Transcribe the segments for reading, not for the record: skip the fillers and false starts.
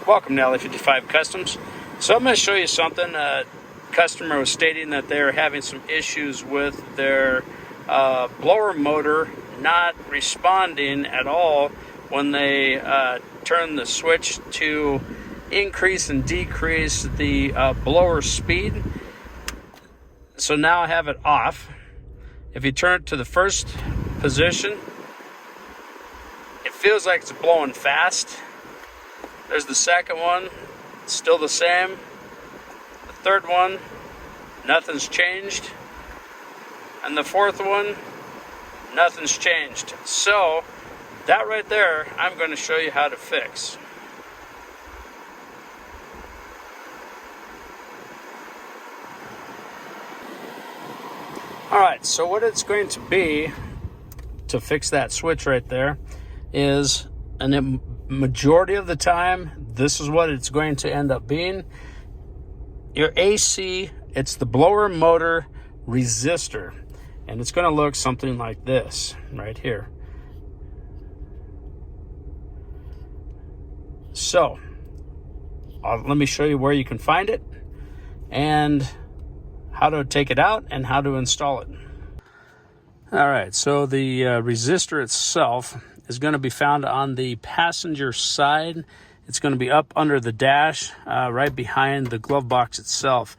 Welcome to LA55 Customs. So I'm going to show you something. A customer was stating that they're having some issues with their blower motor not responding at all when they turn the switch to increase and decrease the blower speed. So now I have it off. If you turn it to the first position, it feels like it's blowing fast. There's the second one, still the same. The third one, nothing's changed. And the fourth one, nothing's changed. So that right there, I'm going to show you how to fix. All right, so what it's going to be to fix that switch right there is, and the majority of the time, this is what it's going to end up being. Your AC, it's the blower motor resistor, and it's going to look something like this right here. So let me show you where you can find it and how to take it out and how to install it. All right, so the resistor itself is going to be found on the passenger side. It's going to be up under the dash, right behind the glove box itself.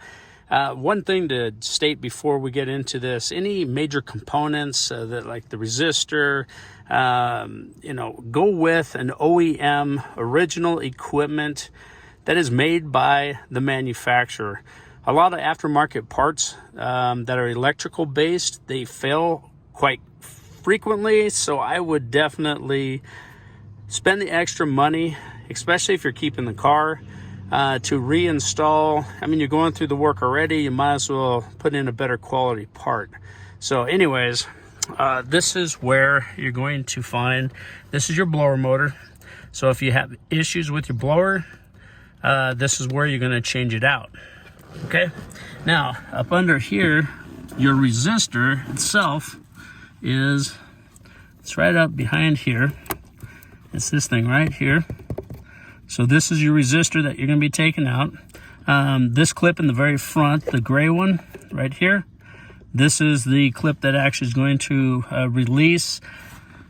One thing to state before we get into this, any major components that like the resistor, go with an OEM original equipment that is made by the manufacturer. A lot of aftermarket parts that are electrical based, they fail quite frequently, so I would definitely spend the extra money, especially if you're keeping the car, to reinstall. I mean, you're going through the work already, you might as well put in a better quality part. So anyways, this is where you're going to find, this is your blower motor. So if you have issues with your blower, this is where you're going to change it out. Okay, now up under here, your resistor itself it's right up behind here. It's this thing right here. So this is your resistor that you're going to be taking out. This clip in the very front, the gray one right here, this is the clip that actually is going to release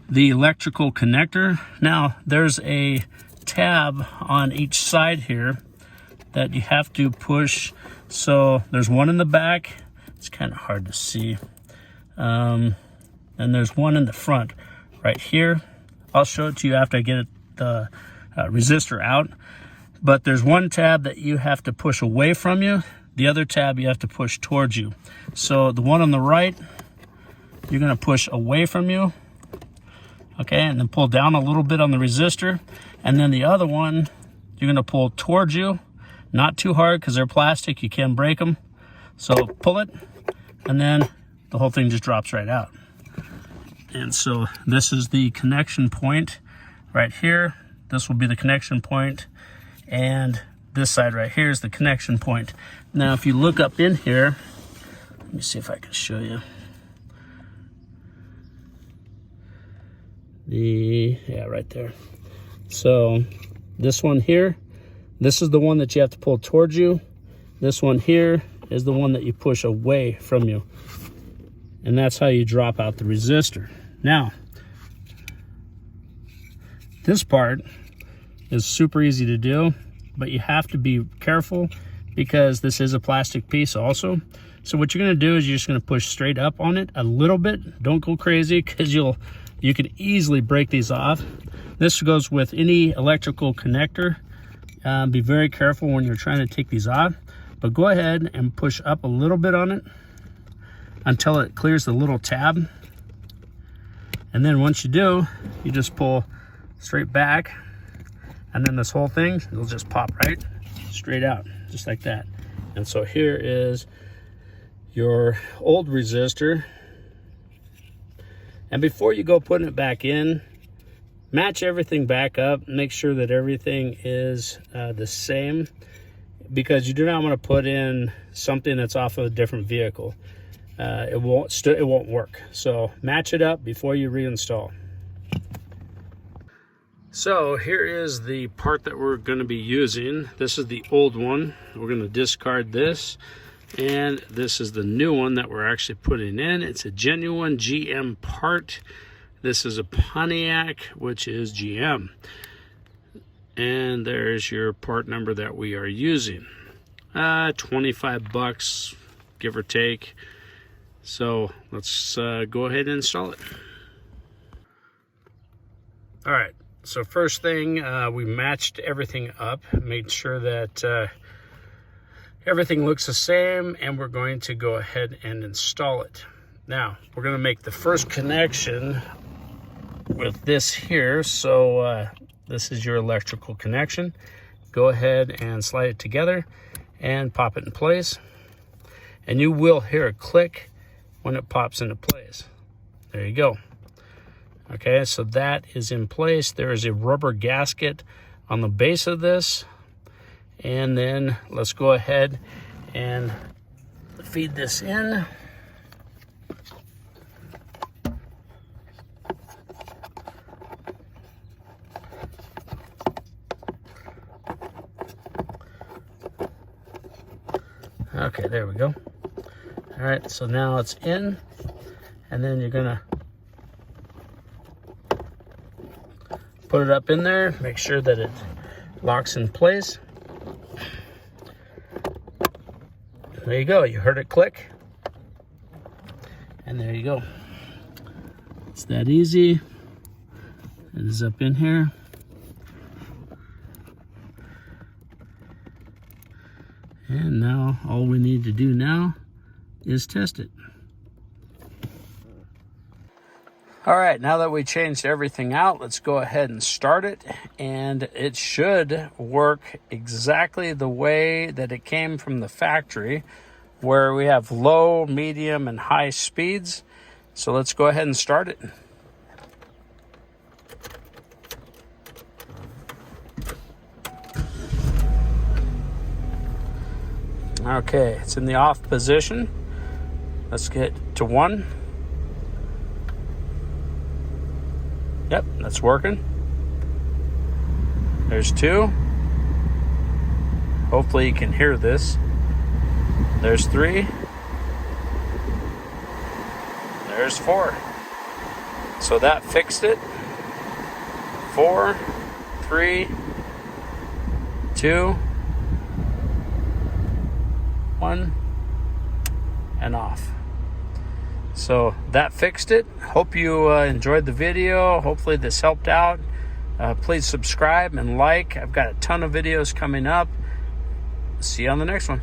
the electrical connector. Now there's a tab on each side here that you have to push. So there's one in the back. It's kind of hard to see. And there's one in the front right here. I'll show it to you after I get the resistor out. But there's one tab that you have to push away from you. The other tab you have to push towards you. So the one on the right, you're going to push away from you. Okay, and then pull down a little bit on the resistor. And then the other one, you're going to pull towards you. Not too hard because they're plastic, you can break them. So pull it, and then the whole thing just drops right out. And so this is the connection point right here. This will be the connection point, and this side right here is the connection point. Now if you look up in here, let me see if I can show you. Yeah, right there. So this one here, this is the one that you have to pull towards you. This one here is the one that you push away from you. And that's how you drop out the resistor. Now, this part is super easy to do, but you have to be careful because this is a plastic piece also. So what you're going to do is you're just going to push straight up on it a little bit. Don't go crazy because you could easily break these off. This goes with any electrical connector. Be very careful when you're trying to take these off, but go ahead and push up a little bit on it until it clears the little tab. And then once you do, you just pull straight back, and then this whole thing, it'll just pop right straight out, just like that. And so here is your old resistor. And before you go putting it back in, match everything back up, make sure that everything is the same, because you do not want to put in something that's off of a different vehicle. It won't work. So match it up before you reinstall. So here is the part that we're going to be using. This is the old one. We're going to discard this. And this is the new one that we're actually putting in. It's a genuine GM part. This is a Pontiac, which is GM. And there's your part number that we are using. 25 bucks, give or take. So let's go ahead and install it. All right, so first thing, we matched everything up, made sure that everything looks the same, and we're going to go ahead and install it. Now, we're going to make the first connection with this here. So this is your electrical connection. Go ahead and slide it together and pop it in place. And you will hear a click when it pops into place. There you go. Okay, so that is in place. There is a rubber gasket on the base of this. And then let's go ahead and feed this in. Okay, there we go. All right, so now it's in, and then you're gonna put it up in there, make sure that it locks in place. There you go, you heard it click. And there you go. It's that easy. It is up in here. And now all we need to do now is test it. All right, now that we changed everything out, let's go ahead and start it. And it should work exactly the way that it came from the factory, where we have low, medium, and high speeds. So let's go ahead and start it. Okay, it's in the off position. Let's get to 1. Yep, that's working. There's 2. Hopefully you can hear this. There's 3. There's 4. So that fixed it. 4, 3, 2, 1, and off. So that fixed it. Hope you enjoyed the video. Hopefully this helped out. Please subscribe and like. I've got a ton of videos coming up. See you on the next one.